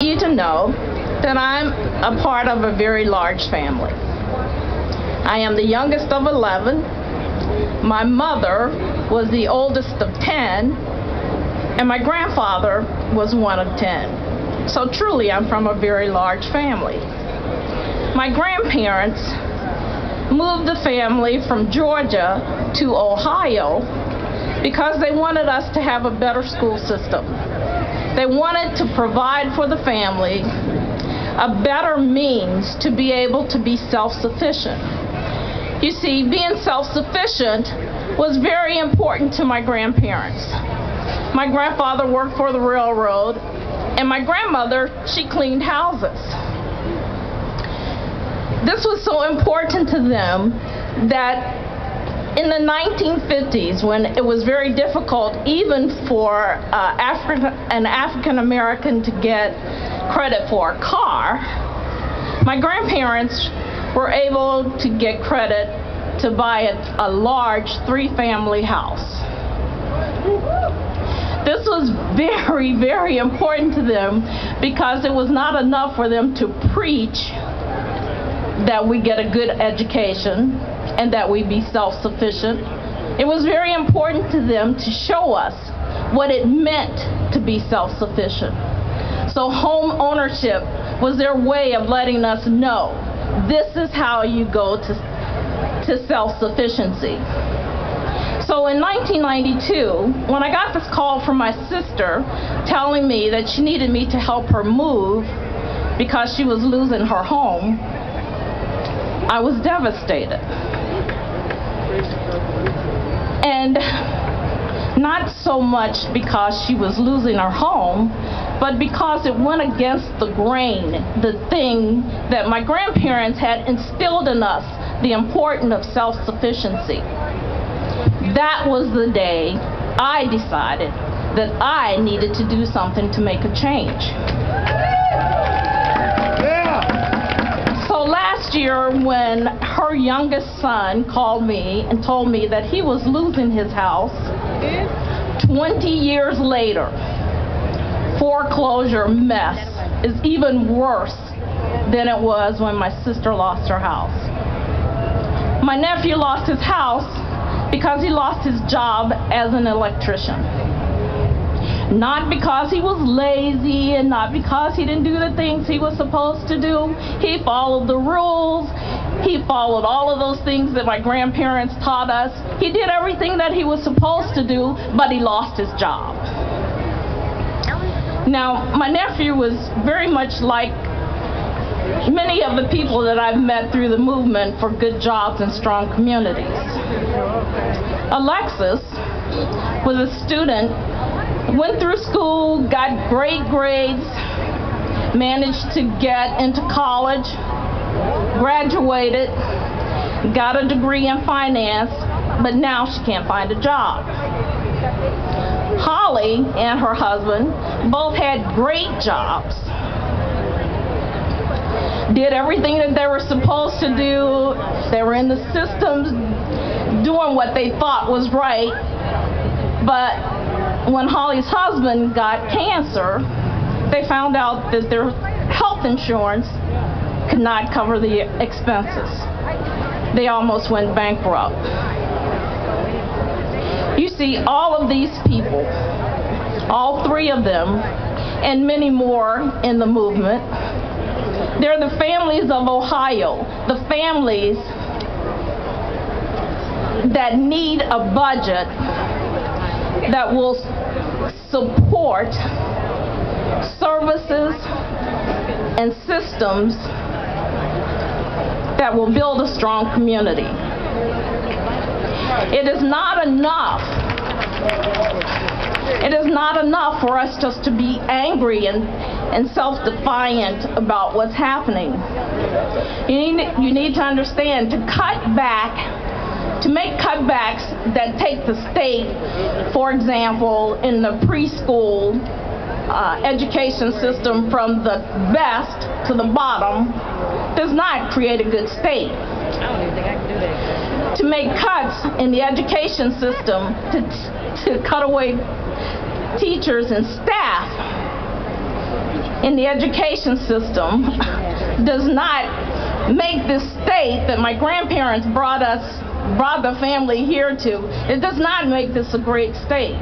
you to know that I'm a part of a very large family. I am the youngest of 11. My mother was the oldest of 10, and my grandfather was one of 10. So truly, I'm from a very large family. My grandparents moved the family from Georgia to Ohio because they wanted us to have a better school system. They wanted to provide for the family a better means to be able to be self-sufficient. You see, being self-sufficient was very important to my grandparents. My grandfather worked for the railroad, and my grandmother, she cleaned houses. This was so important to them that in the 1950s, when it was very difficult even for an African American to get credit for a car, my grandparents were able to get credit to buy a large 3-family house. This was very, very important to them because it was not enough for them to preach that we get a good education and that we be self-sufficient. It was very important to them to show us what it meant to be self-sufficient. So home ownership was their way of letting us know this is how you go to self-sufficiency. So in 1992, when I got this call from my sister telling me that she needed me to help her move because she was losing her home, I was devastated. And not so much because she was losing her home, but because it went against the grain, the thing that my grandparents had instilled in us, the importance of self-sufficiency. That was the day I decided that I needed to do something to make a change. So last year, when her youngest son called me and told me that he was losing his house, 20 years later, foreclosure mess is even worse than it was when my sister lost her house. My nephew lost his house because he lost his job as an electrician. Not because he was lazy and not because he didn't do the things he was supposed to do. He followed the rules. He followed all of those things that my grandparents taught us. He did everything that he was supposed to do, but he lost his job. Now, my nephew was very much like many of the people that I've met through the movement for good jobs and strong communities. Alexis was a student, went through school, got great grades, managed to get into college, graduated, got a degree in finance, but now she can't find a job. Holly and her husband both had great jobs, did everything that they were supposed to do. They were in the systems doing what they thought was right, but when Holly's husband got cancer, they found out that their health insurance could not cover the expenses. They almost went bankrupt. You see, all of these people, all 3 of them, and many more in the movement, they're the families of Ohio, the families that need a budget that will support services and systems that will build a strong community. It is not enough. It is not enough for us just to be angry and self-defiant about what's happening. You need to understand, to cut back, to make cutbacks that take the state, for example, in the preschool education system from the best to the bottom, does not create a good state. I don't even think I can do that. To make cuts in the education system, to cut away teachers and staff, in the education system does not make this state that my grandparents brought the family here to, it does not make this a great state.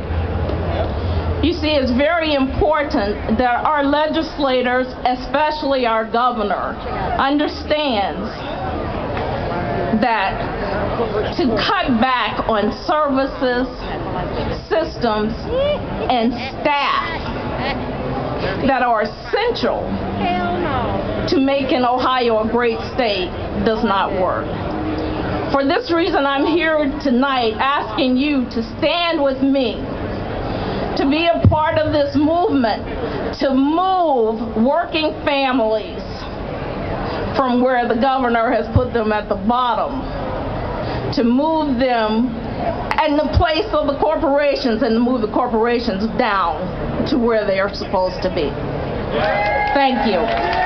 You see, it's very important that our legislators, especially our governor, understands that to cut back on services, systems, and staff that are essential to making Ohio a great state does not work. For this reason, I'm here tonight asking you to stand with me, to be a part of this movement, to move working families from where the governor has put them at the bottom, to move them in the place of the corporations and to move the corporations down to where they are supposed to be. Thank you.